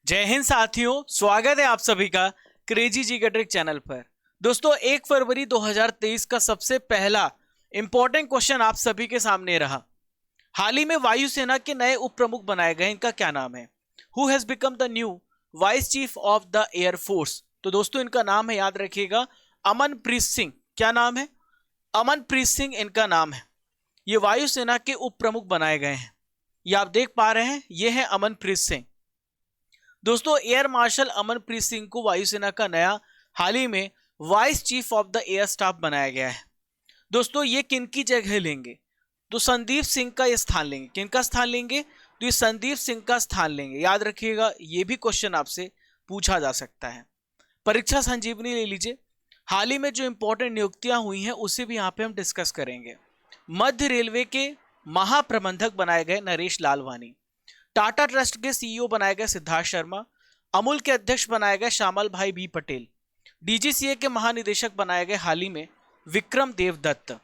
जय हिंद साथियों, स्वागत है आप सभी का क्रेजी जी ट्रिक चैनल पर। दोस्तों 1 फरवरी 2023 का सबसे पहला इंपॉर्टेंट क्वेश्चन आप सभी के सामने रहा। हाल ही में वायुसेना के नए उप प्रमुख बनाए गए, इनका क्या नाम है? Who has become the new vice chief of the air force? तो दोस्तों इनका नाम है, याद रखिएगा, अमनप्रीत सिंह। क्या नाम है? अमनप्रीत सिंह इनका नाम है। ये वायुसेना के उप प्रमुख बनाए गए हैं। ये आप देख पा रहे हैं, ये है अमनप्रीत सिंह। दोस्तों एयर मार्शल अमनप्रीत सिंह को वायुसेना का नया हाल ही में vice chief of the air staff बनाया गया है। दोस्तों ये किनकी जगह लेंगे? तो संदीप सिंह का ये स्थान लेंगे। किनका स्थान लेंगे? तो ये संदीप सिंह का स्थान लेंगे। याद रखिएगा, ये भी क्वेश्चन आपसे पूछा जा सकता है। परीक्षा संजीवनी ले लीजिए। हाल ही में जो इंपॉर्टेंट नियुक्तियां हुई हैं उसे भी यहाँ पे हम डिस्कस करेंगे। मध्य रेलवे के महाप्रबंधक बनाए गए नरेश लालवानी। टाटा ट्रस्ट के सीईओ बनाए गए सिद्धार्थ शर्मा। अमूल के अध्यक्ष बनाए गए श्यामल भाई बी पटेल। डीजीसीए के महानिदेशक बनाए गए हाल ही में विक्रम देवदत्त।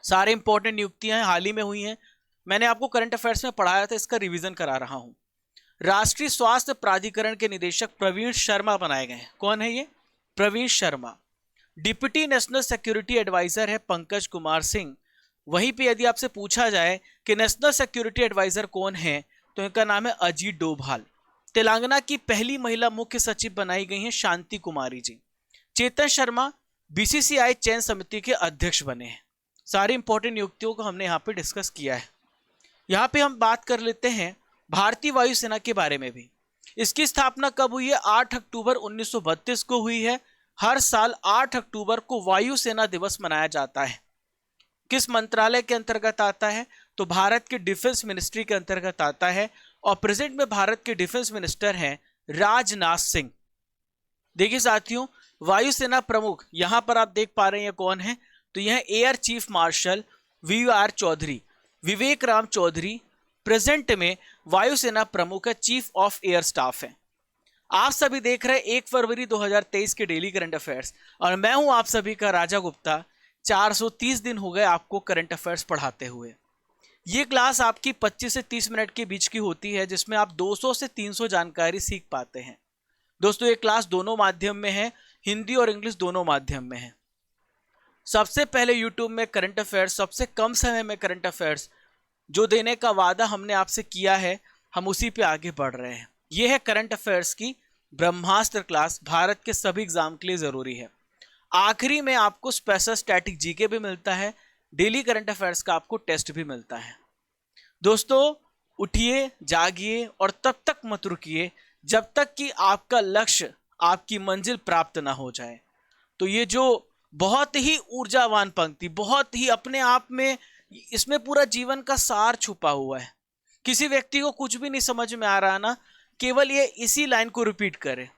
सारे इंपॉर्टेंट नियुक्तियां हाल ही में हुई हैं। मैंने आपको करंट अफेयर्स में पढ़ाया था, इसका रिवीजन करा रहा हूं। राष्ट्रीय स्वास्थ्य प्राधिकरण के निदेशक प्रवीण शर्मा बनाए गए हैं। कौन है ये? Praveen Sharma. Deputy national security adviser है पंकज कुमार सिंह। वहीं पे यदि आपसे पूछा जाए कि नेशनल सिक्योरिटी एडवाइजर कौन है, तो इनका नाम है अजीत डोभाल। तेलंगाना की पहली महिला मुख्य सचिव बनाई गई हैं शांति कुमारी जी। चेतन शर्मा बीसीसीआई चयन समिति के अध्यक्ष बने हैं। सारी इंपॉर्टेंट नियुक्तियों को हमने यहाँ पे डिस्कस किया है। यहाँ पे हम बात कर लेते हैं भारतीय वायुसेना के बारे में भी। इसकी स्थापना कब हुई है? 8 अक्टूबर 1932 को हुई है। हर साल 8 अक्टूबर को वायुसेना दिवस मनाया जाता है। किस मंत्रालय के अंतर्गत आता है? तो भारत के डिफेंस मिनिस्ट्री के अंतर्गत आता है। और प्रेजेंट में भारत के डिफेंस मिनिस्टर हैं राजनाथ सिंह। देखिए साथियों, वायुसेना प्रमुख यहां पर आप देख पा रहे हैं कौन है? तो यह air chief marshal VR Chaudhary, Vivek Ram Chaudhary. Present में वायुसेना प्रमुख है, चीफ ऑफ एयर स्टाफ है। आप सभी देख रहे हैं 1 फरवरी 2023 के डेली करंट अफेयर्स, और मैं हूं आप सभी का राजा गुप्ता। 430 दिन हो गए आपको करंट अफेयर्स पढ़ाते हुए। ये क्लास आपकी 25 से 30 मिनट के बीच की होती है, जिसमें आप 200 से 300 जानकारी सीख पाते हैं। दोस्तों ये क्लास दोनों माध्यम में है, हिंदी और इंग्लिश दोनों माध्यम में है। सबसे पहले यूट्यूब में करंट अफेयर्स, सबसे कम समय में करंट अफेयर्स जो देने का वादा हमने आपसे किया है, हम उसी पे आगे बढ़ रहे हैं। ये है करंट अफेयर्स की ब्रह्मास्त्र क्लास, भारत के सभी एग्जाम के लिए जरूरी है। आखिरी में आपको स्पेशल स्टैटिक जीके भी मिलता है, डेली करंट अफेयर्स का आपको टेस्ट भी मिलता है। दोस्तों उठिए, जागिए और तब तक मत रुकिए जब तक कि आपका लक्ष्य, आपकी मंजिल प्राप्त ना हो जाए। तो ये जो बहुत ही ऊर्जावान पंक्ति, बहुत ही अपने आप में, इसमें पूरा जीवन का सार छुपा हुआ है। किसी व्यक्ति को कुछ भी नहीं समझ में आ रहा ना, केवल ये इसी लाइन को रिपीट करे।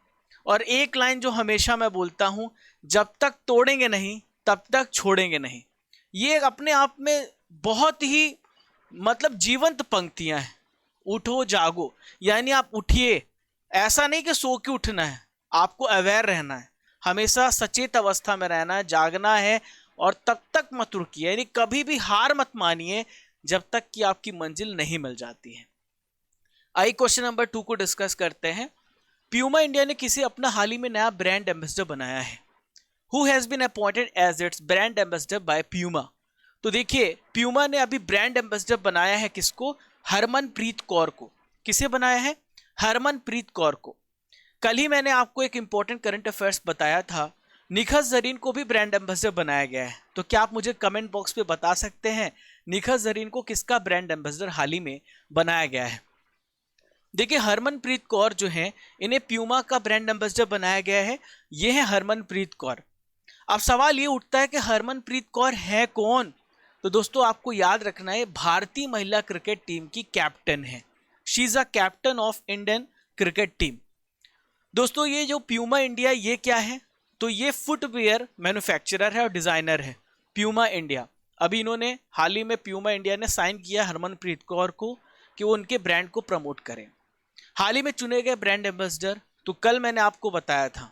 और एक लाइन जो हमेशा मैं बोलता हूं, जब तक तोड़ेंगे नहीं तब तक छोड़ेंगे नहीं। ये अपने आप में बहुत ही मतलब जीवंत पंक्तियां हैं। उठो जागो, यानी आप उठिए। ऐसा नहीं कि सो के उठना है, आपको अवेयर रहना है, हमेशा सचेत अवस्था में रहना है, जागना है। और तब तक मत रुकिए, यानी कभी भी हार मत मानिए जब तक कि आपकी मंजिल नहीं मिल जाती है। आइए क्वेश्चन नंबर 2 को डिस्कस करते हैं। प्यूमा इंडिया ने किसे अपना हाल ही में नया ब्रांड एम्बेसडर बनाया है? Who has been appointed as its brand ambassador by Puma? तो देखिए, प्यूमा ने अभी ब्रांड एम्बेसडर बनाया है किसको? हरमनप्रीत कौर को। किसे बनाया है? हरमनप्रीत कौर को। कल ही मैंने आपको एक इंपॉर्टेंट करंट अफेयर्स बताया था, निखत जरीन को भी ब्रांड एम्बेसडर बनाया गया है। तो क्या आप मुझे कमेंट बॉक्स पे बता सकते हैं निखत जरीन को किसका ब्रांड एम्बेसडर हाल ही में बनाया गया है? देखिए, हरमनप्रीत कौर जो है, इन्हें प्यूमा का ब्रांड एम्बेसडर बनाया गया है। ये है हरमनप्रीत कौर। अब सवाल ये उठता है कि हरमनप्रीत कौर है कौन? तो दोस्तों आपको याद रखना है, भारतीय महिला क्रिकेट टीम की कैप्टन है। She is a captain of Indian cricket team. दोस्तों ये जो प्यूमा इंडिया, ये क्या है? तो ये फुटवेयर मैन्युफैक्चरर है और डिजाइनर है, प्यूमा इंडिया। अभी इन्होंने हाल ही में प्यूमा इंडिया ने साइन किया हरमनप्रीत कौर को कि वो उनके ब्रांड को प्रमोट करें। हाल ही में चुने गए ब्रांड एम्बेसडर, तो कल मैंने आपको बताया था,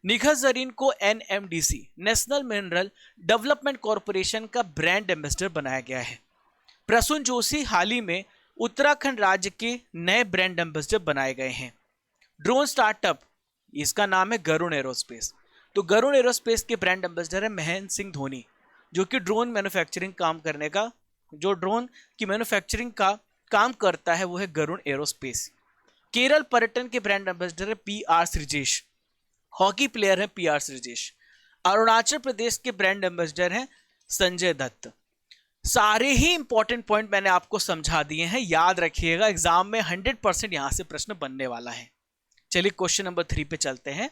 निखत जरीन को NMDC, national mineral development corporation का ब्रांड एम्बेसडर बनाया गया है। प्रसून जोशी हाल ही में उत्तराखंड राज्य के नए ब्रांड एम्बेसडर बनाए गए हैं। ड्रोन स्टार्टअप, इसका नाम है गरुड़ एरोस्पेस। तो गरुड़ एरोस्पेस के ब्रांड एम्बेसडर है महेंद्र सिंह धोनी, जो कि ड्रोन मैन्युफैक्चरिंग काम करने का, जो ड्रोन की मैन्युफैक्चरिंग का काम करता है वो है गरुड़ एरोस्पेस। केरल पर्यटन के ब्रांड एम्बेसडर है P R Sreejesh, hockey player है पी आर श्रीजेश। अरुणाचल प्रदेश के ब्रांड एम्बेसडर हैं संजय दत्त। सारे ही इंपॉर्टेंट पॉइंट मैंने आपको समझा दिए हैं, याद रखिएगा, एग्जाम में 100% यहां से प्रश्न बनने वाला है। चलिए क्वेश्चन नंबर 3 पे चलते हैं।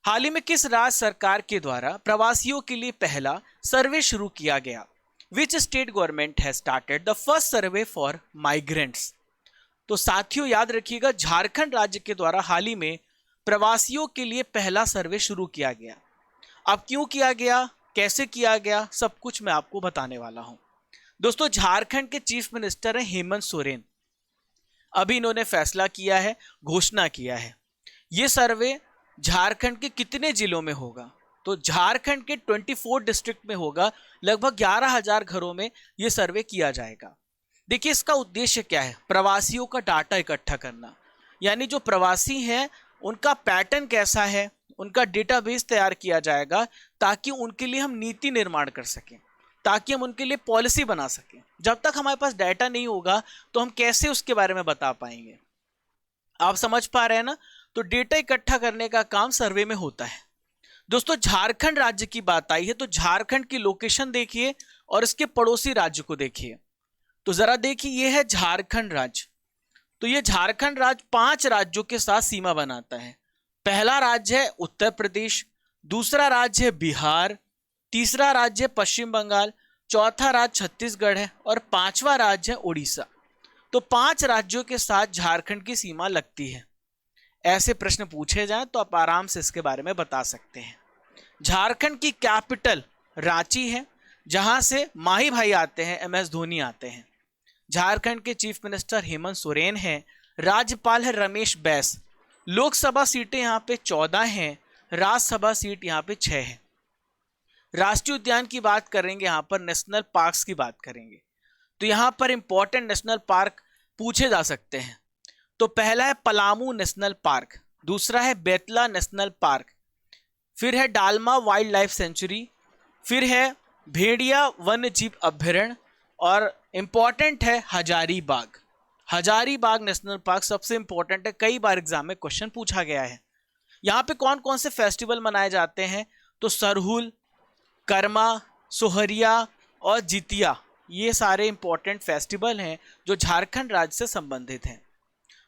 हाल ही में किस राज्य सरकार के द्वारा प्रवासियों के लिए पहला सर्वे शुरू किया गया? Which state government has started the first survey for migrants? तो साथियों याद रखिएगा, झारखंड राज्य के द्वारा हाल ही में प्रवासियों के लिए पहला सर्वे शुरू किया गया। अब क्यों किया गया, कैसे किया गया, सब कुछ मैं आपको बताने वाला हूं। दोस्तों, झारखंड के चीफ मिनिस्टर हैं हेमंत सोरेन। अभी इन्होंने फैसला किया है, घोषणा किया है, यह सर्वे झारखंड के कितने जिलों में होगा? तो झारखंड के 24 डिस्ट्रिक्ट में होगा, लगभग 11,000 घरों में यह सर्वे किया जाएगा। देखिए इसका उद्देश्य क्या है, प्रवासियों का डाटा इकट्ठा करना, यानी जो प्रवासी हैं उनका पैटर्न कैसा है, उनका डेटाबेस तैयार किया जाएगा ताकि उनके लिए हम नीति निर्माण कर सकें, ताकि हम उनके लिए पॉलिसी बना सकें। जब तक हमारे पास डाटा नहीं होगा तो हम कैसे उसके बारे में बता पाएंगे? आप समझ पा रहे हैं ना? तो डेटा इकट्ठा करने का काम सर्वे में होता है। दोस्तों, झारखंड राज्य की बात आई है तो झारखंड की लोकेशन देखिए और इसके पड़ोसी राज्य को देखिए। तो जरा देखिए, यह है झारखंड राज्य। तो यह झारखंड राज्य 5 राज्यों के साथ सीमा बनाता है। पहला राज्य है उत्तर प्रदेश, दूसरा राज्य है बिहार, तीसरा राज्य है पश्चिम बंगाल, चौथा राज्य छत्तीसगढ़ है और 5वां राज्य है उड़ीसा। तो 5 राज्यों के साथ झारखंड की सीमा लगती है। ऐसे प्रश्न पूछे जाएं तो आप आराम से इसके बारे में बता सकते हैं। झारखंड की कैपिटल रांची है, जहां से माही भाई आते हैं, MS धोनी आते हैं। झारखंड के चीफ मिनिस्टर हेमंत सोरेन हैं, राज्यपाल है रमेश बैस। लोकसभा सीटें यहां पे 14 हैं, राज्यसभा सीट यहां पे 6 है। राष्ट्रीय उद्यान की बात करेंगे, यहां पर नेशनल पार्क्स की बात करेंगे, तो यहां पर इंपॉर्टेंट नेशनल पार्क पूछे जा सकते हैं। तो पहला है पलामू नेशनल पार्क, दूसरा है बेतला नेशनल पार्क, फिर है डालमा वाइल्ड लाइफ सेंचुरी, फिर है भेड़िया वन्य जीव अभ्यारण्य और इंपॉर्टेंट है हजारीबाग। हजारीबाग नेशनल पार्क सबसे इंपॉर्टेंट है, कई बार एग्जाम में क्वेश्चन पूछा गया है। यहाँ पे कौन कौन से फेस्टिवल मनाए जाते हैं? तो सरहुल, कर्मा, सोहरिया और जितिया, ये सारे इंपॉर्टेंट फेस्टिवल हैं जो झारखंड राज्य से संबंधित हैं।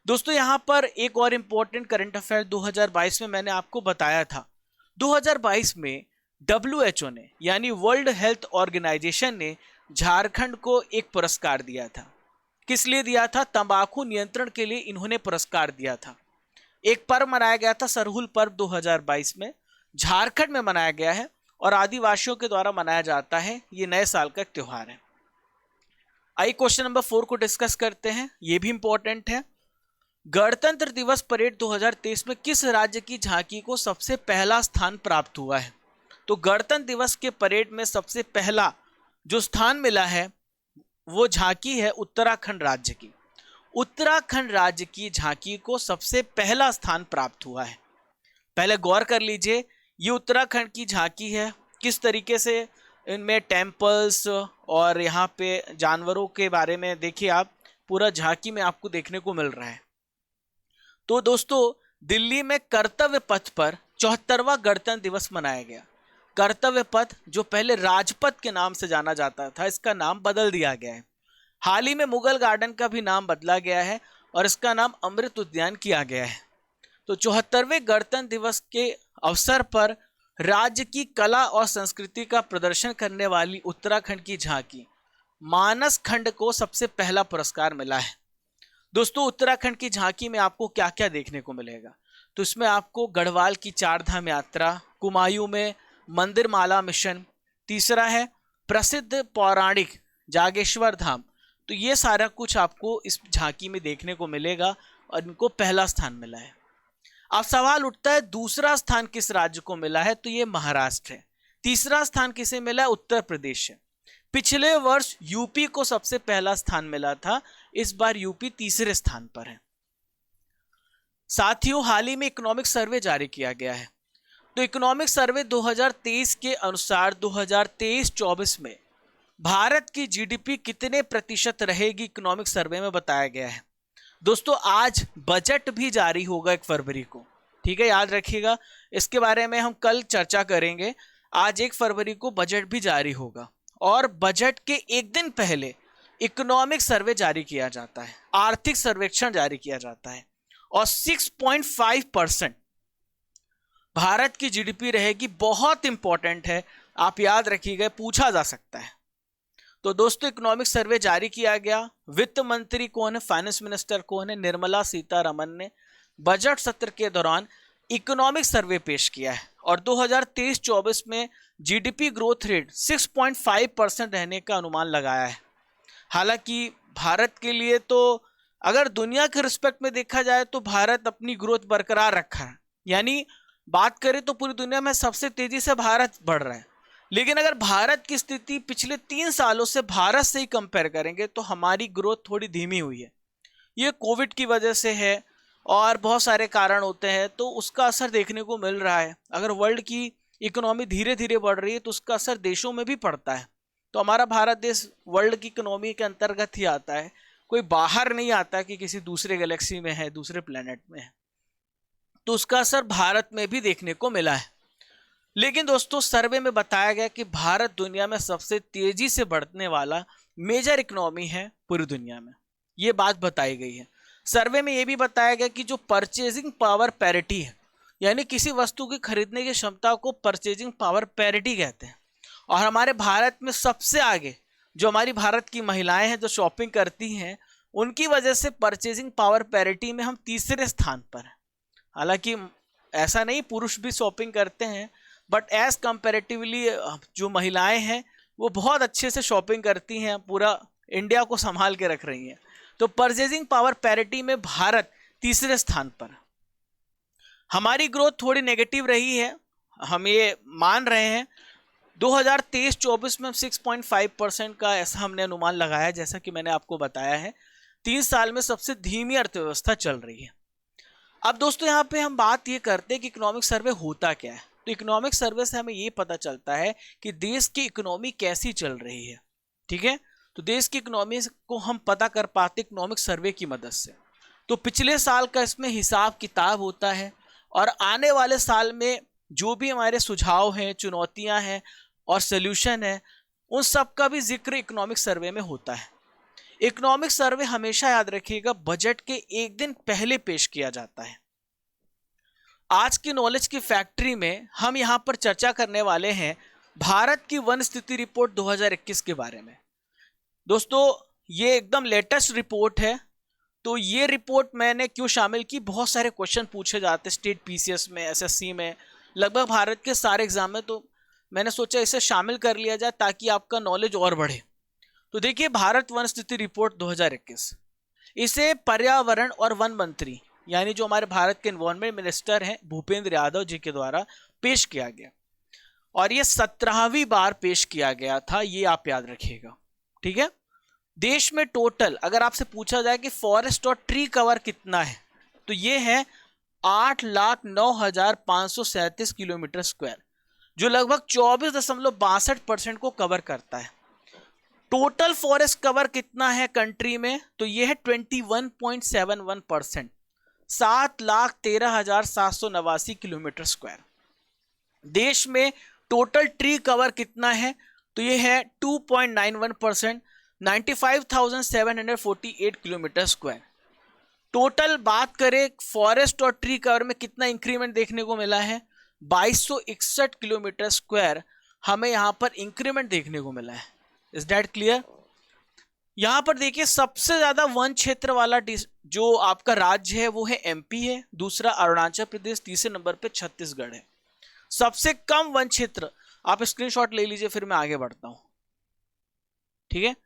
दोस्तों, यहाँ पर एक और इंपॉर्टेंट करंट अफेयर 2022 में मैंने आपको बताया था। 2022 में WHO ने, यानी वर्ल्ड हेल्थ ऑर्गेनाइजेशन ने झारखंड को एक पुरस्कार दिया था। किस लिए दिया था? तंबाकू नियंत्रण के लिए इन्होंने पुरस्कार दिया था। एक पर्व मनाया गया था, सरहुल पर्व 2022 में झारखंड में मनाया गया है और आदिवासियों के द्वारा मनाया जाता है। ये नए साल का एक त्योहार है। आइए क्वेश्चन नंबर 4 को डिस्कस करते हैं, ये भी इंपॉर्टेंट है। गणतंत्र दिवस परेड 2023 में किस राज्य की झांकी को सबसे पहला स्थान प्राप्त हुआ है? तो गणतंत्र दिवस के परेड में सबसे पहला जो स्थान मिला है वो झांकी है उत्तराखंड राज्य की। उत्तराखंड राज्य की झांकी को सबसे पहला स्थान प्राप्त हुआ है। पहले गौर कर लीजिए, ये उत्तराखंड की झांकी है, किस तरीके से इनमें टेम्पल्स और यहाँ पे जानवरों के बारे में देखिए आप, पूरा झांकी में आपको देखने को मिल रहा है। तो दोस्तों, दिल्ली में कर्तव्य पथ पर 74वां गणतंत्र दिवस मनाया गया। कर्तव्य पथ जो पहले राजपथ के नाम से जाना जाता था, इसका नाम बदल दिया गया है। हाल ही में मुगल गार्डन का भी नाम बदला गया है और इसका नाम अमृत उद्यान किया गया है। तो 74वें गणतंत्र दिवस के अवसर पर राज्य की कला और संस्कृति का प्रदर्शन करने वाली उत्तराखंड की झांकी मानस खंड को सबसे पहला पुरस्कार मिला है। दोस्तों, उत्तराखंड की झांकी में आपको क्या क्या देखने को मिलेगा? तो इसमें आपको गढ़वाल की 4 धाम यात्रा, कुमायूं में मंदिर माला मिशन, तीसरा है प्रसिद्ध पौराणिक जागेश्वर धाम। तो ये सारा कुछ आपको इस झांकी में देखने को मिलेगा और इनको पहला स्थान मिला है। अब सवाल उठता है, दूसरा स्थान किस राज्य को मिला है? तो ये महाराष्ट्र है। तीसरा स्थान किसे मिला है? उत्तर प्रदेश है। पिछले वर्ष यूपी को सबसे पहला स्थान मिला था, इस बार यूपी तीसरे स्थान पर है। साथियों, हाल ही में इकोनॉमिक सर्वे जारी किया गया है। तो इकोनॉमिक सर्वे 2023 के अनुसार 2023-24 में भारत की जीडीपी कितने प्रतिशत रहेगी, इकोनॉमिक सर्वे में बताया गया है। दोस्तों, आज बजट भी जारी होगा 1 फरवरी को, ठीक है, याद रखिएगा। इसके बारे में हम कल चर्चा करेंगे। आज 1 फरवरी को बजट भी जारी होगा और बजट के एक दिन पहले इकोनॉमिक सर्वे जारी किया जाता है, आर्थिक सर्वेक्षण जारी किया जाता है, और 6.5% भारत की जीडीपी रहेगी। बहुत इंपॉर्टेंट है, आप याद रखिएगा, पूछा जा सकता है। तो दोस्तों, इकोनॉमिक सर्वे जारी किया गया। वित्त मंत्री कौन है, फाइनेंस मिनिस्टर कौन है? निर्मला सीतारमन ने बजट सत्र के दौरान इकोनॉमिक सर्वे पेश किया है और 2023-24 में जीडीपी ग्रोथ रेट 6.5% रहने का अनुमान लगाया है। हालांकि भारत के लिए तो अगर दुनिया के रिस्पेक्ट में देखा जाए तो भारत अपनी ग्रोथ बरकरार रखा है, यानी बात करें तो पूरी दुनिया में सबसे तेजी से भारत बढ़ रहा है। लेकिन अगर भारत की स्थिति पिछले 3 सालों से भारत से ही कंपेयर करेंगे तो हमारी ग्रोथ थोड़ी धीमी हुई है। ये कोविड की वजह से है और बहुत सारे कारण होते हैं, तो उसका असर देखने को मिल रहा है। अगर वर्ल्ड की इकोनॉमी धीरे धीरे बढ़ रही है तो उसका असर देशों में भी पड़ता है। तो हमारा भारत देश वर्ल्ड की इकोनॉमी के अंतर्गत ही आता है, कोई बाहर नहीं आता कि किसी दूसरे गैलेक्सी में है, दूसरे प्लेनेट में है। तो उसका असर भारत में भी देखने को मिला है। लेकिन दोस्तों, सर्वे में बताया गया कि भारत दुनिया में सबसे तेजी से बढ़ने वाला मेजर इकोनॉमी है पूरी दुनिया में, ये बात बताई गई है। सर्वे में यह भी बताया गया कि जो परचेजिंग पावर पैरिटी है, यानी किसी वस्तु की खरीदने की क्षमता को परचेजिंग पावर पैरिटी कहते हैं। और हमारे भारत में सबसे आगे जो हमारी भारत की महिलाएं हैं जो शॉपिंग करती हैं, उनकी वजह से परचेजिंग पावर पैरिटी में हम तीसरे स्थान पर हैं। हालांकि ऐसा नहीं, पुरुष भी शॉपिंग करते हैं, बट एज कंपेरेटिवली जो महिलाएं हैं वो बहुत अच्छे से शॉपिंग करती हैं, पूरा इंडिया को संभाल के रख रही हैं। तो परचेजिंग पावर पैरिटी में भारत तीसरे स्थान पर। हमारी ग्रोथ थोड़ी नेगेटिव रही है, हम ये मान रहे हैं। 2023-24 में 6.5% का ऐसा हमने अनुमान लगाया, जैसा कि मैंने आपको बताया है। 3 साल में सबसे धीमी अर्थव्यवस्था चल रही है। अब दोस्तों, यहाँ पे हम बात ये करते हैं कि इकोनॉमिक सर्वे होता क्या है। तो इकोनॉमिक सर्वे से हमें ये पता चलता है कि देश की इकोनॉमी कैसी चल रही है, ठीक है। तो देश की इकोनॉमी को हम पता कर पाते इकोनॉमिक सर्वे की मदद से। तो पिछले साल का इसमें हिसाब किताब होता है और आने वाले साल में जो भी हमारे सुझाव हैं, चुनौतियां हैं और सोल्यूशन है, उन सब का भी जिक्र इकोनॉमिक सर्वे में होता है। इकोनॉमिक सर्वे हमेशा याद रखिएगा बजट के एक दिन पहले पेश किया जाता है। आज की नॉलेज की फैक्ट्री में हम यहां पर चर्चा करने वाले हैं भारत की वन स्थिति रिपोर्ट 2021 के बारे में। दोस्तों, ये एकदम लेटेस्ट रिपोर्ट है। तो ये रिपोर्ट मैंने क्यों शामिल की, बहुत सारे क्वेश्चन पूछे जाते हैं स्टेट पीसीएस में, एसएससी में, लगभग भारत के सारे एग्जाम में। तो मैंने सोचा इसे शामिल कर लिया जाए ताकि आपका नॉलेज और बढ़े। तो देखिए, भारत वन स्थिति रिपोर्ट 2021, इसे पर्यावरण और वन मंत्री यानी जो हमारे भारत के एनवायरमेंट मिनिस्टर हैं भूपेंद्र यादव जी के द्वारा पेश किया गया और ये 17वीं बार पेश किया गया था, ये आप याद रखिएगा, ठीक है। देश में टोटल अगर आपसे पूछा जाए कि फॉरेस्ट और ट्री कवर कितना है, तो ये है 8,09,537 किलोमीटर स्क्वायर, जो लगभग 24.62% को कवर करता है। टोटल फॉरेस्ट कवर कितना है कंट्री में, तो ये है 21.71%, 7,13,789 किलोमीटर स्क्वायर। देश में टोटल ट्री कवर कितना है, तो ये है 2.91%, 95,748 किलोमीटर स्क्वायर। टोटल बात करें फॉरेस्ट और ट्री कवर में कितना इंक्रीमेंट देखने को मिला है, 2261 किलोमीटर स्क्वायर हमें यहां पर इंक्रीमेंट देखने को मिला है। Is that clear? यहां पर देखिए, सबसे ज्यादा वन क्षेत्र वाला जो आपका राज्य है वो है एमपी है, दूसरा अरुणाचल प्रदेश, तीसरे नंबर पे छत्तीसगढ़ है। सबसे कम वन क्षेत्र, आप स्क्रीनशॉट ले लीजिए, फिर मैं आगे बढ़ता हूं, ठीक है।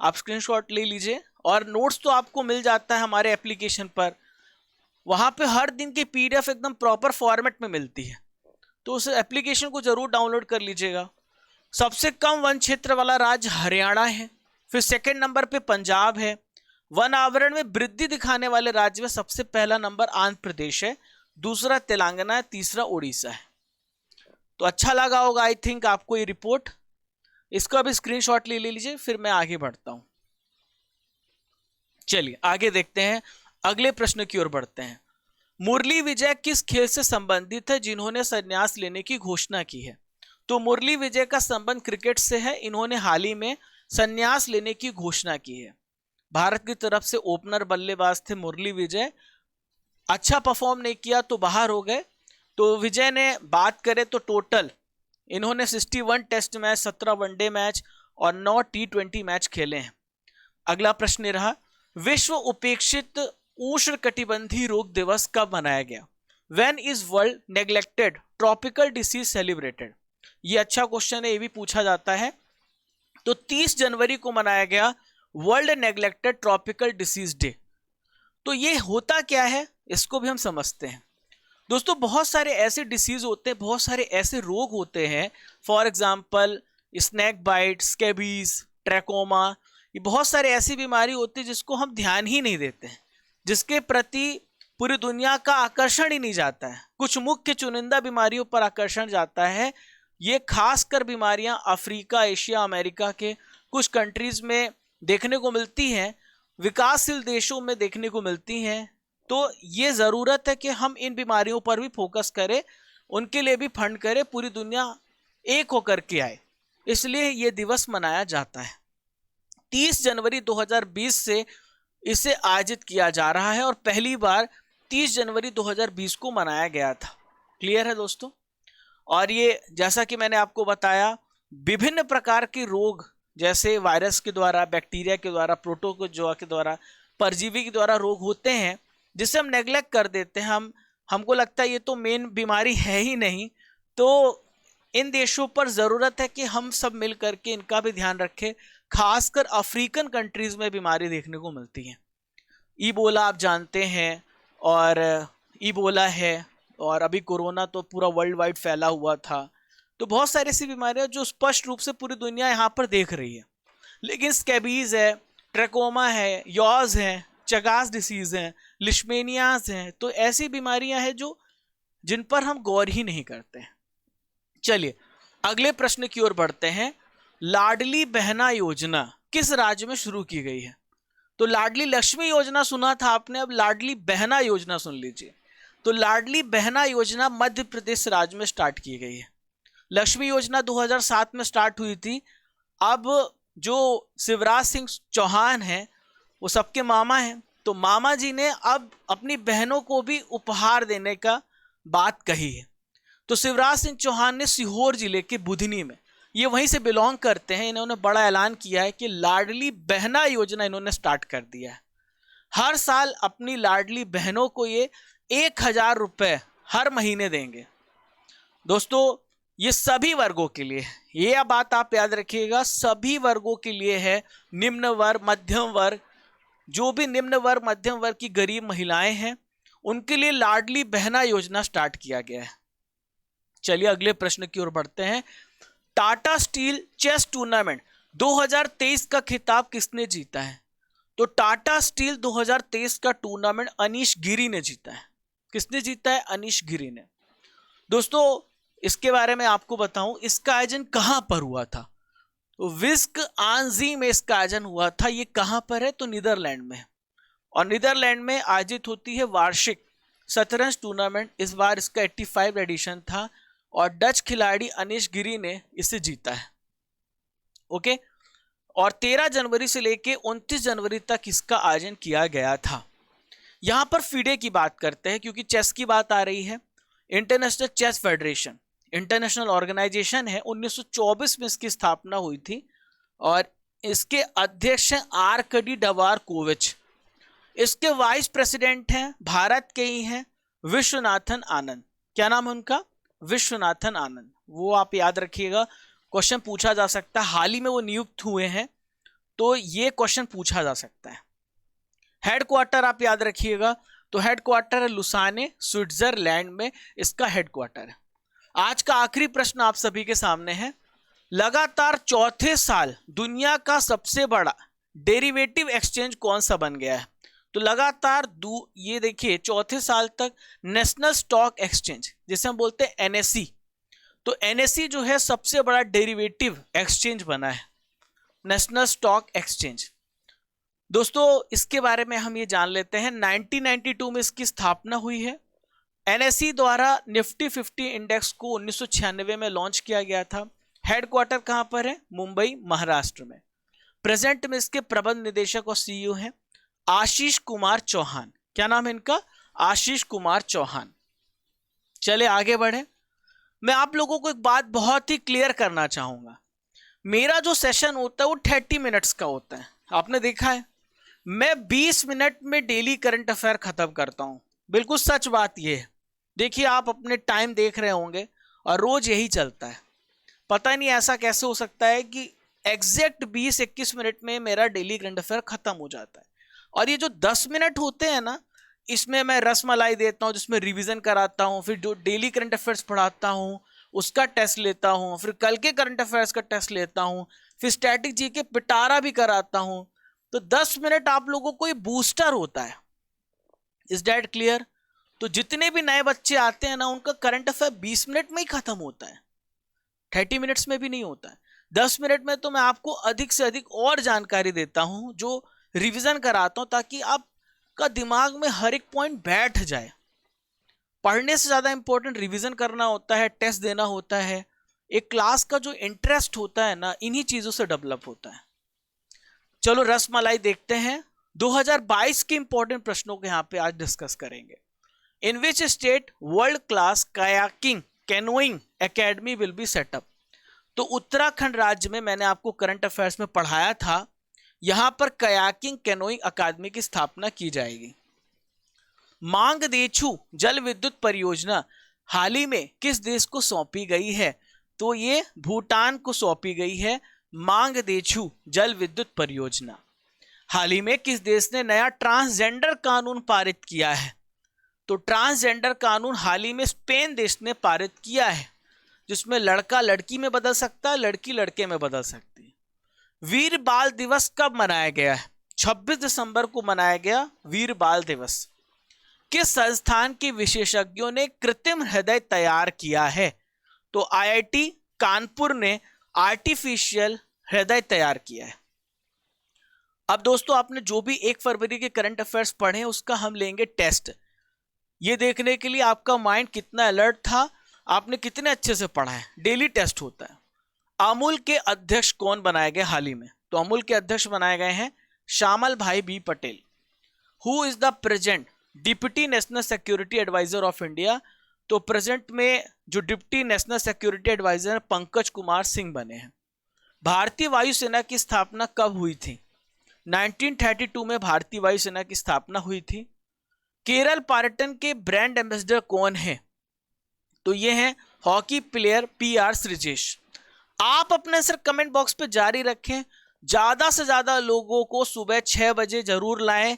आप स्क्रीनशॉट ले लीजिए और नोट्स तो आपको मिल जाता है हमारे एप्लीकेशन पर, वहां पे हर दिन की पीडीएफ एकदम प्रॉपर फॉर्मेट में मिलती है, तो उस एप्लीकेशन को जरूर डाउनलोड कर लीजिएगा। सबसे कम वन क्षेत्र वाला राज्य हरियाणा है, फिर सेकंड नंबर पे पंजाब है, वन आवरण में वृद्धि दिखाने वाले राज्य में सबसे पहला नंबर आंध्र प्रदेश है, दूसरा तेलंगाना है, तीसरा उड़ीसा है। तो अच्छा लगा होगा आई थिंक आपको ये रिपोर्ट। इसका भी स्क्रीनशॉट ले लीजिए, फिर मैं आगे बढ़ता हूं। चलिए आगे देखते हैं, अगले प्रश्न की ओर बढ़ते हैं। मुरली विजय किस खेल से संबंधित है जिन्होंने संन्यास लेने की घोषणा की है? तो मुरली विजय का संबंध क्रिकेट से है। इन्होंने हाल ही में संन्यास लेने की घोषणा की है। भारत की तरफ से ओपनर बल्लेबाज थे मुरली विजय, अच्छा परफॉर्म नहीं किया तो बाहर हो गए। तो विजय ने बात करें तो टोटल इन्होंने 61 टेस्ट मैच, 17 वनडे मैच और 9 T20 मैच खेले हैं। अगला प्रश्न रहा, विश्व उपेक्षित उष्णकटिबंधीय रोग दिवस कब मनाया गया? When is world neglected tropical disease celebrated? ये अच्छा क्वेश्चन है, ये भी पूछा जाता है। तो 30 जनवरी को मनाया गया world neglected tropical disease day. तो ये होता क्या है इसको भी हम समझते हैं। दोस्तों बहुत सारे ऐसे डिसीज होते हैं, बहुत सारे ऐसे रोग होते हैं, for example snake bite, scabies, trachoma, ये बहुत सारे ऐसी बीमारी होती है जिसको हम ध्यान ही नहीं देते हैं, जिसके प्रति पूरी दुनिया का आकर्षण ही नहीं जाता है। कुछ मुख्य चुनिंदा बीमारियों पर आकर्षण जाता है। ये खासकर बीमारियां अफ्रीका, एशिया, अमेरिका के कुछ कंट्रीज में देखने को मिलती हैं, विकासशील देशों में देखने को मिलती हैं। तो ये ज़रूरत है कि हम इन बीमारियों पर भी फोकस करें, उनके लिए भी फंड करें, पूरी दुनिया एक होकर के आए, इसलिए ये दिवस मनाया जाता है। 30 जनवरी 2020 से इसे आयोजित किया जा रहा है और पहली बार 30 जनवरी 2020 को मनाया गया था। क्लियर है दोस्तों? और ये जैसा कि मैंने आपको बताया, विभिन्न प्रकार के रोग जैसे वायरस के द्वारा, बैक्टीरिया के द्वारा, प्रोटोजोआ के द्वारा, परजीवी के द्वारा रोग होते हैं जिसे हम नेग्लेक्ट कर देते हैं। हमको लगता है ये तो मेन बीमारी है ही नहीं। तो इन देशों पर ज़रूरत है कि हम सब मिल करके इनका भी ध्यान रखें। खासकर अफ्रीकन कंट्रीज़ में बीमारी देखने को मिलती है। ईबोला आप जानते हैं, और ईबोला है, और अभी कोरोना तो पूरा वर्ल्ड वाइड फैला हुआ था। तो बहुत सारी ऐसी बीमारियां जो स्पष्ट रूप से पूरी दुनिया यहाँ पर देख रही है। लेकिन स्कैबीज है, ट्रैकोमा है, यॉज है, चगास डिसीज है, लिशमेनियाज हैं, तो ऐसी बीमारियां हैं जो जिन पर हम गौर ही नहीं करते हैं। चलिए अगले प्रश्न की ओर बढ़ते हैं। लाडली बहना योजना किस राज्य में शुरू की गई है? तो लाडली लक्ष्मी योजना सुना था आपने, अब लाडली बहना योजना सुन लीजिए। तो लाडली बहना योजना मध्य प्रदेश राज्य में स्टार्ट की गई है। लक्ष्मी योजना 2007 में स्टार्ट हुई थी। अब जो शिवराज सिंह चौहान हैं वो सबके मामा हैं, तो मामा जी ने अब अपनी बहनों को भी उपहार देने का बात कही है। तो शिवराज सिंह चौहान ने सीहोर जिले के बुधनी में, ये वहीं से बिलोंग करते हैं, इन्होंने बड़ा ऐलान किया है कि लाडली बहना योजना इन्होंने स्टार्ट कर दिया है। हर साल अपनी लाडली बहनों को ये 1000 रुपये हर महीने देंगे। दोस्तों ये सभी वर्गों के लिए, ये बात आप याद रखिएगा, सभी वर्गों के लिए है। निम्न वर्ग, मध्यम वर्ग, जो भी निम्न वर्ग, मध्यम वर्ग की गरीब महिलाएं हैं उनके लिए लाडली बहना योजना स्टार्ट किया गया है। चलिए अगले प्रश्न की ओर बढ़ते हैं। टाटा स्टील चेस टूर्नामेंट 2023 का खिताब किसने जीता है? तो टाटा स्टील 2023 का टूर्नामेंट अनीश गिरी ने जीता है। किसने जीता है? अनीश गिरी ने। दोस्तों इसके बारे में आपको बताऊं, इसका आयोजन कहां पर हुआ था? तो विस्क आंजी में इसका आयोजन हुआ था। ये कहां पर है? तो नीदरलैंड में। और नीदरलैंड में आयोजित होती है वार्षिक शतरंज टूर्नामेंट। इस बार इसका 85 एडिशन था और डच खिलाड़ी अनीश गिरी ने इसे जीता है। ओके, और 13 जनवरी से लेके 29 जनवरी तक इसका आयोजन किया गया था। यहां पर फीडे की बात करते हैं क्योंकि चेस की बात आ रही है। International chess federation international organisation है, 1924 में इसकी स्थापना हुई थी और इसके अध्यक्ष हैं आर्कडी डवारकोविच। इसके वाइस प्रेसिडेंट हैं, भारत के ही हैं, विश्वनाथन आनंद। क्या नाम है उनका? विश्वनाथन आनंद। वो आप याद रखिएगा, क्वेश्चन पूछा जा सकता है। हाल ही में वो नियुक्त हुए हैं तो ये क्वेश्चन पूछा जा सकता है। हेडक्वार्टर आप याद रखिएगा, तो हेडक्वार्टर है लुसाने, स्विट्जरलैंड में इसका हेडक्वार्टर है। आज का आखिरी प्रश्न आप सभी के सामने है। लगातार चौथे साल दुनिया का सबसे बड़ा डेरिवेटिव एक्सचेंज कौन सा बन गया है? तो लगातार ये देखिए चौथे साल तक नेशनल स्टॉक एक्सचेंज, जिसे हम बोलते हैं एनएससी, तो एनएससी जो है सबसे बड़ा डेरिवेटिव एक्सचेंज बना है, नेशनल स्टॉक एक्सचेंज। दोस्तों इसके बारे में हम ये जान लेते हैं, 1992 में इसकी स्थापना हुई है। एनएससी द्वारा निफ्टी 50 इंडेक्स को 1996 में लॉन्च किया गया था। हेडक्वार्टर कहां पर है? मुंबई, महाराष्ट्र में। प्रेजेंट में इसके प्रबंध निदेशक और सीईओ हैं आशीष कुमार चौहान। क्या नाम है इनका? आशीष कुमार चौहान। चले आगे बढ़े। मैं आप लोगों को एक बात बहुत ही क्लियर करना चाहूंगा, मेरा जो सेशन होता है वो 30 मिनट्स का होता है। आपने देखा है मैं 20 मिनट में डेली करंट अफेयर खत्म करता हूं, बिल्कुल सच बात यह है। देखिए आप अपने टाइम देख रहे होंगे और रोज यही चलता है। पता नहीं ऐसा कैसे हो सकता है कि एग्जैक्ट 20-21 मिनट में मेरा डेली करंट अफेयर खत्म हो जाता है। और ये जो 10 मिनट होते हैं ना, इसमें मैं रसमलाई देता हूँ, जिसमें रिवीजन कराता हूँ, फिर जो डेली करंट अफेयर्स पढ़ाता हूँ उसका टेस्ट लेता हूँ, फिर कल के करंट अफेयर्स का टेस्ट लेता हूँ, फिर स्टैटिक जी के पिटारा भी कराता हूँ। तो 10 मिनट आप लोगों को ये बूस्टर होता है। Is that clear? तो जितने भी नए बच्चे आते हैं ना, उनका करंट अफेयर 20 मिनट में ही खत्म होता है, 30 मिनट्स में भी नहीं होता है। 10 मिनट में तो मैं आपको अधिक से अधिक और जानकारी देता हूं, जो रिवीजन कराता हूं, ताकि आपका दिमाग में हर एक पॉइंट बैठ जाए। पढ़ने से ज्यादा इंपॉर्टेंट रिवीजन करना होता है, टेस्ट देना होता है। एक क्लास का जो इंटरेस्ट होता है ना, इन्हीं चीजों से डेवलप होता है। चलो रसमलाई देखते हैं। 2022 के इंपॉर्टेंट प्रश्नों को यहां पे आज डिस्कस करेंगे। In which state world class kayaking canoeing academy will be set up? तो उत्तराखंड राज्य में मैंने आपको करंट अफेयर्स में पढ़ाया था, यहां पर कयाकिंग कैनोइंग अकादमी की स्थापना की जाएगी। मांगदेछू जल विद्युत परियोजना हाल ही में किस देश को सौंपी गई है? तो ये भूटान को सौंपी गई है। मांगदेछू जल विद्युत परियोजना। हाल ही में किस देश ने नया ट्रांसजेंडर कानून पारित किया है? तो ट्रांसजेंडर कानून हाल ही में स्पेन देश ने पारित किया है, जिसमें लड़का लड़की में बदल सकता है, लड़की लड़के में बदल सकती है। वीर बाल दिवस कब मनाया गया है? 26 दिसंबर को मनाया गया वीर बाल दिवस। किस संस्थान के विशेषज्ञों ने कृत्रिम हृदय तैयार किया है? तो आईआईटी कानपुर ने आर्टिफिशियल हृदय तैयार किया है। अब दोस्तों आपने जो भी 1 फरवरी के करंट अफेयर्स पढ़े हैं, उसका हम लेंगे टेस्ट। ये देखने के लिए आपका माइंड कितना अलर्ट था, आपने कितने अच्छे से पढ़ा है। डेली टेस्ट होता है। अमूल के अध्यक्ष कौन बनाए गए हाल ही में? तो अमूल के अध्यक्ष बनाए गए हैं श्यामल भाई B Patel. Who is the present deputy national security adviser of India? तो प्रेजेंट में जो deputy national security adviser Pankaj Kumar Singh बने हैं। भारतीय वायुसेना की स्थापना कब हुई थी? 1932 में भारतीय वायुसेना की स्थापना हुई थी। केरल पर्यटन के ब्रांड एम्बेसडर कौन है? तो ये हैं हॉकी प्लेयर पीआर श्रीजेश। आप अपने सर कमेंट बॉक्स पे जारी रखें, ज्यादा से ज्यादा लोगों को सुबह 6 बजे जरूर लाएं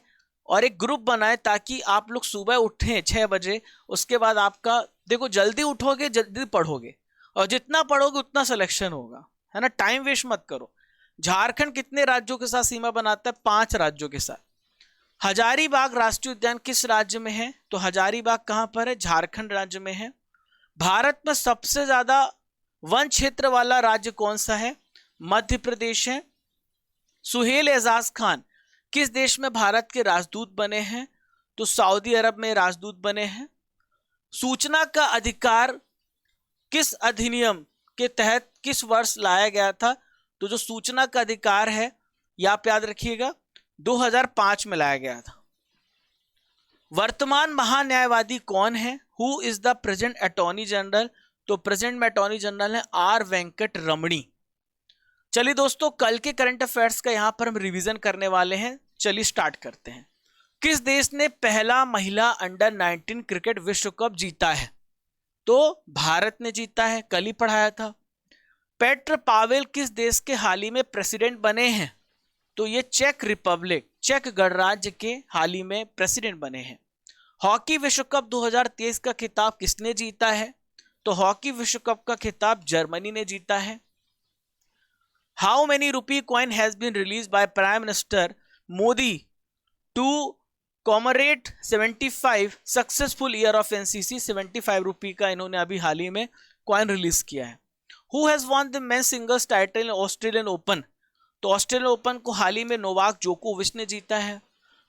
और एक ग्रुप बनाएं, ताकि आप लोग सुबह उठें 6 बजे। उसके बाद आपका देखो जल्दी उठोगे जल्दी पढ़ोगे, और जितना पढ़ोगे उतना सिलेक्शन होगा, है ना। टाइम वेस्ट मत करो। झारखंड कितने राज्यों के साथ सीमा बनाता है? 5 राज्यों के साथ। हजारीबाग राष्ट्रीय उद्यान किस राज्य में है? तो हजारीबाग कहां पर है? झारखंड राज्य में है। भारत में सबसे ज्यादा वन क्षेत्र वाला राज्य कौन सा है? मध्य प्रदेश है। सुहेल एजाज खान किस देश में भारत के राजदूत बने हैं? तो सऊदी अरब में राजदूत बने हैं। सूचना का अधिकार किस अधिनियम के तहत किस वर्ष लाया गया था? तो जो सूचना का अधिकार है, यह आप याद रखिएगा, 2005 में लाया गया था। वर्तमान महान्यायवादी कौन है? Who is the present attorney general? तो प्रेजेंट में अटॉर्नी जनरल है आर वेंकट रमणी। चलिए दोस्तों, कल के करंट अफेयर्स का यहां पर हम रिवीजन करने वाले हैं। चलिए स्टार्ट करते हैं। किस देश ने पहला महिला अंडर 19 क्रिकेट विश्व कप जीता है? तो भारत ने जीता है, कल ही पढ़ाया था। पेट्र पावेल किस देश के हाल ही में प्रेसिडेंट बने हैं? तो ये चेक रिपब्लिक, चेक गणराज्य के हाल ही में प्रेसिडेंट बने हैं। हॉकी विश्व कप 2023 का खिताब किसने जीता है? तो हॉकी विश्व कप का खिताब जर्मनी ने जीता है। How many rupee coin has been release by prime minister Modi to commemorate 75 successful year of NCC. 75 rupee का इन्होंने अभी हाल ही में कॉइन रिलीज किया है। Who has won the main singles title in Australian open. तो ऑस्ट्रेलियन ओपन को हाल ही में Novak जोकोविच ने जीता है।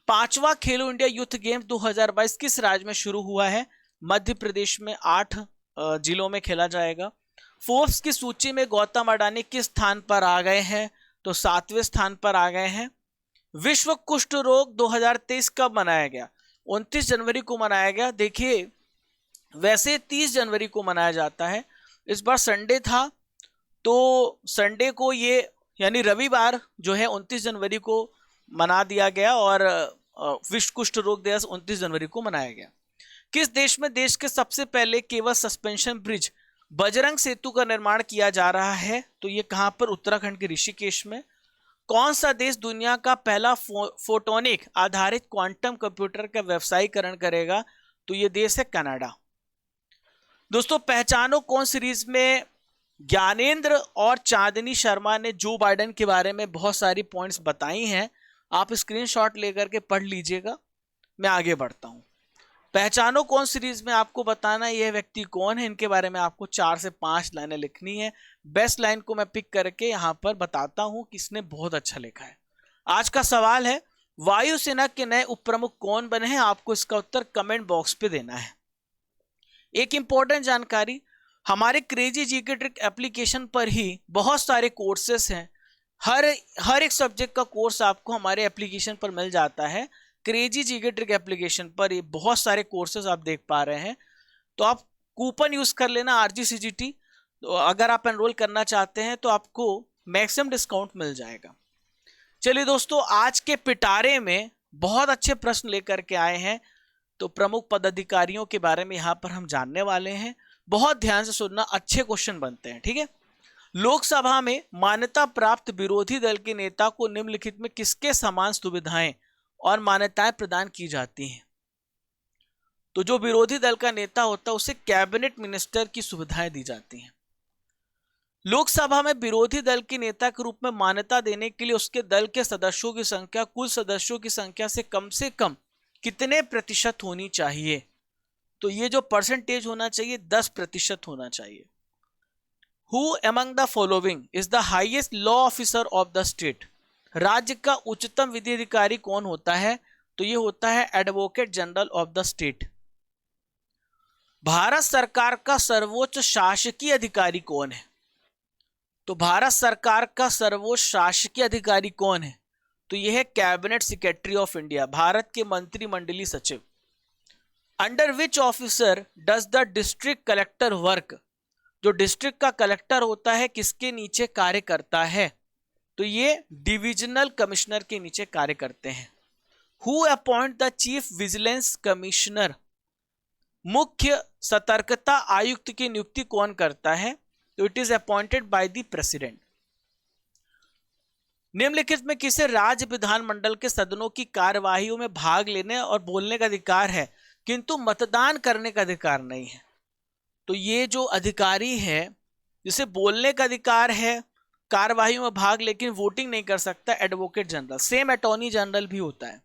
पांचवा खेलो इंडिया यूथ गेम्स 2022 किस राज्य में शुरू हुआ है। मध्य प्रदेश में 8 जिलों में खेला जाएगा। फोर्ब्स की सूची में गौतम अडानी किस स्थान पर आ गए हैं। तो 7वें स्थान पर आ गए हैं। विश्व कुष्ठ रोग 2023 कब मनाया गया। 29 जनवरी को मनाया गया। देखिए वैसे 30 जनवरी को मनाया जाता है, इस बार संडे था तो संडे को ये यानी रविवार जो है 29 जनवरी को मना दिया गया और विश्व कुष्ठ रोग दिवस 29 जनवरी को मनाया गया। किस देश में देश के सबसे पहले केबल सस्पेंशन ब्रिज बजरंग सेतु का निर्माण किया जा रहा है। तो ये कहां पर, उत्तराखंड के ऋषिकेश में। कौन सा देश दुनिया का पहला फोटोनिक आधारित क्वांटम कंप्यूटर का व्यवसायीकरण करेगा। तो ये देश है कनाडा। दोस्तों पहचानो कौन सीरीज में ज्ञानेंद्र और चांदनी शर्मा ने जो बाइडेन के बारे में बहुत सारी पॉइंट्स बताई हैं। आप स्क्रीनशॉट लेकर के पढ़ लीजिएगा। मैं आगे बढ़ता हूं। पहचानो कौन सीरीज में आपको बताना यह व्यक्ति कौन है, इनके बारे में आपको 4 से 5 लाइनें लिखनी है। बेस्ट लाइन को मैं पिक करके यहां पर बताता हूं कि इसने बहुत अच्छा लिखा है। आज का सवाल है वायुसेना के नए उप प्रमुख कौन बने हैं। आपको इसका उत्तर कमेंट बॉक्स पे देना है। एक इंपॉर्टेंट जानकारी, हमारे क्रेजी जीके ट्रिक एप्लीकेशन पर ही बहुत सारे कोर्सेस हैं। हर एक सब्जेक्ट का कोर्स आपको हमारे एप्लीकेशन पर मिल जाता है। क्रेजी जीके ट्रिक एप्लीकेशन पर ये बहुत सारे कोर्सेज आप देख पा रहे हैं। तो आप कूपन यूज कर लेना RGCGT। तो अगर आप एनरोल करना चाहते हैं तो आपको मैक्सिमम डिस्काउंट मिल जाएगा। चलिए दोस्तों, आज के पिटारे में बहुत अच्छे प्रश्न लेकर के आए हैं। तो प्रमुख पदाधिकारियों के बारे में यहाँ पर हम जानने वाले हैं। बहुत ध्यान से सुनना, अच्छे क्वेश्चन बनते हैं, ठीक है। लोकसभा में मान्यता प्राप्त विरोधी दल के नेता को निम्नलिखित में किसके समान सुविधाएं और मान्यताएं प्रदान की जाती हैं। तो जो विरोधी दल का नेता होता है उसे कैबिनेट मिनिस्टर की सुविधाएं दी जाती हैं। लोकसभा में विरोधी दल के नेता के रूप में मान्यता देने के लिए उसके दल के सदस्यों की संख्या कुल सदस्यों की संख्या से कम कितने प्रतिशत होनी चाहिए। तो ये जो परसेंटेज होना चाहिए 10% होना चाहिए। Who among the following is the highest law officer of the state. राज्य का उच्चतम विधि अधिकारी कौन होता है। तो ये होता है advocate general of the state. Bharat सरकार का सर्वोच्च शासकीय अधिकारी कौन है। तो भारत सरकार का सर्वोच्च शासकीय अधिकारी कौन है। तो यह है cabinet secretary of India, Bharat के मंत्रिमंडलीय सचिव। Under which officer does the district collector work. जो डिस्ट्रिक्ट का कलेक्टर होता है किसके नीचे कार्य करता है। तो ये डिविजनल कमिश्नर के नीचे कार्य करते हैं। Who appoint the chief vigilance commissioner. मुख्य सतर्कता आयुक्त की नियुक्ति कौन करता है। तो it is appointed by the president. निम्नलिखित में किसे राज्य विधानमंडल के सदनों की कार्यवाहियों में भाग लेने और बोलने का अधिकार है किंतु मतदान करने का अधिकार नहीं है। तो ये जो अधिकारी है जिसे बोलने का अधिकार है, कार्यवाही में भाग लेकिन वोटिंग नहीं कर सकता, advocate general. Same attorney general भी होता है।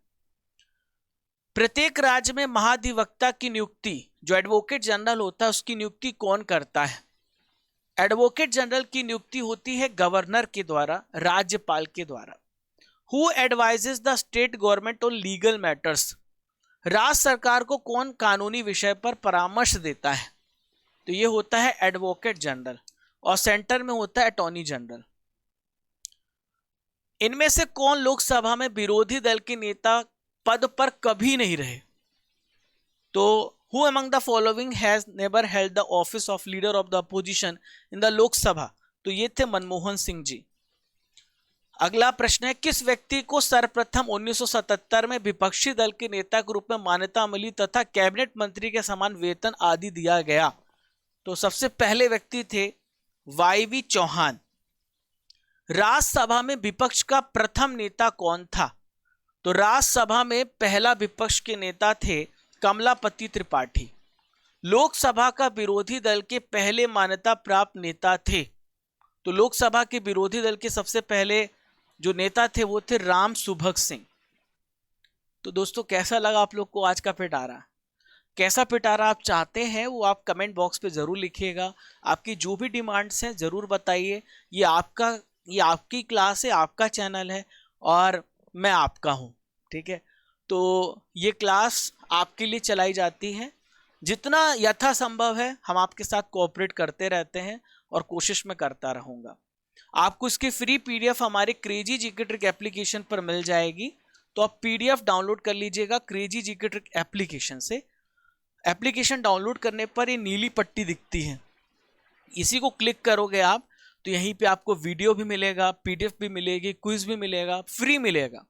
प्रत्येक राज्य में महाधिवक्ता की नियुक्ति, जो एडवोकेट जनरल होता है उसकी नियुक्ति कौन करता है। एडवोकेट जनरल की नियुक्ति होती है गवर्नर के द्वारा, राज्यपाल के द्वारा। Who advises the state government on legal matters. राज्य सरकार को कौन कानूनी विषय पर परामर्श देता है। तो ये होता है एडवोकेट जनरल और सेंटर में होता है अटॉर्नी जनरल। इनमें से कौन लोकसभा में विरोधी दल के नेता पद पर कभी नहीं रहे। तो who among the following has never held the office of leader of the opposition in the Lok Sabha. तो ये थे मनमोहन सिंह जी। अगला प्रश्न है किस व्यक्ति को सर्वप्रथम 1977 में विपक्षी दल के नेता के रूप में मान्यता मिली तथा कैबिनेट मंत्री के समान वेतन आदि दिया गया। तो सबसे पहले व्यक्ति थे वाईवी चौहान। राज्यसभा में विपक्ष का प्रथम नेता कौन था। तो राज्यसभा में पहला विपक्ष के नेता थे कमलापति त्रिपाठी। लोकसभा का विरोधी दल के पहले मान्यता प्राप्त नेता थे। तो लोकसभा के विरोधी दल के सबसे पहले जो नेता थे वो थे राम सुभग सिंह। तो दोस्तों कैसा लगा आप लोग को आज का पिटारा? कैसा पिटारा आप चाहते हैं वो आप कमेंट बॉक्स पे जरूर लिखिएगा। आपकी जो भी डिमांड्स हैं जरूर बताइए। ये आपकी क्लास है, आपका चैनल है और मैं आपका हूँ, ठीक है। तो ये क्लास आपके लिए चलाई जाती है, जितना यथासंभव है हम आपके साथ कोऑपरेट करते रहते हैं और कोशिश में करता रहूँगा। आपको इसकी फ्री पीडीएफ हमारे क्रेजी जीके ट्रिक एप्लीकेशन पर मिल जाएगी, तो आप पीडीएफ डाउनलोड कर लीजिएगा क्रेजी जीके ट्रिक एप्लीकेशन से। एप्लीकेशन डाउनलोड करने पर ये नीली पट्टी दिखती है, इसी को क्लिक करोगे आप तो यहीं पे आपको वीडियो भी मिलेगा, पीडीएफ भी मिलेगी, क्विज भी मिलेगा, फ्री मिलेगा,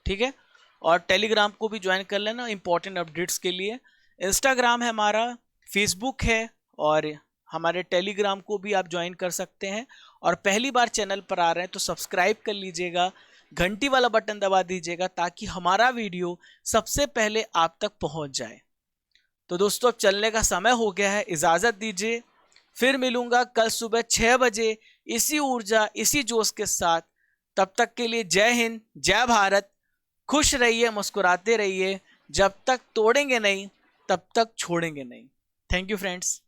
ठीक है। और टेलीग्राम को भी ज्वाइन कर लेना इंपॉर्टेंट अपडेट्स के लिए। इंस्टाग्राम है हमारा, फेसबुक है और हमारे टेलीग्राम को भी आप ज्वाइन कर सकते हैं। और पहली बार चैनल पर आ रहे हैं तो सब्सक्राइब कर लीजिएगा, घंटी वाला बटन दबा दीजिएगा ताकि हमारा वीडियो सबसे पहले आप तक पहुंच जाए। तो दोस्तों अब चलने का समय हो गया है, इजाज़त दीजिए। फिर मिलूंगा कल सुबह 6 बजे इसी ऊर्जा इसी जोश के साथ। तब तक के लिए जय हिंद, जय भारत। खुश रहिए, मुस्कुराते रहिए। जब तक तोड़ेंगे नहीं तब तक छोड़ेंगे नहीं। Thank you friends.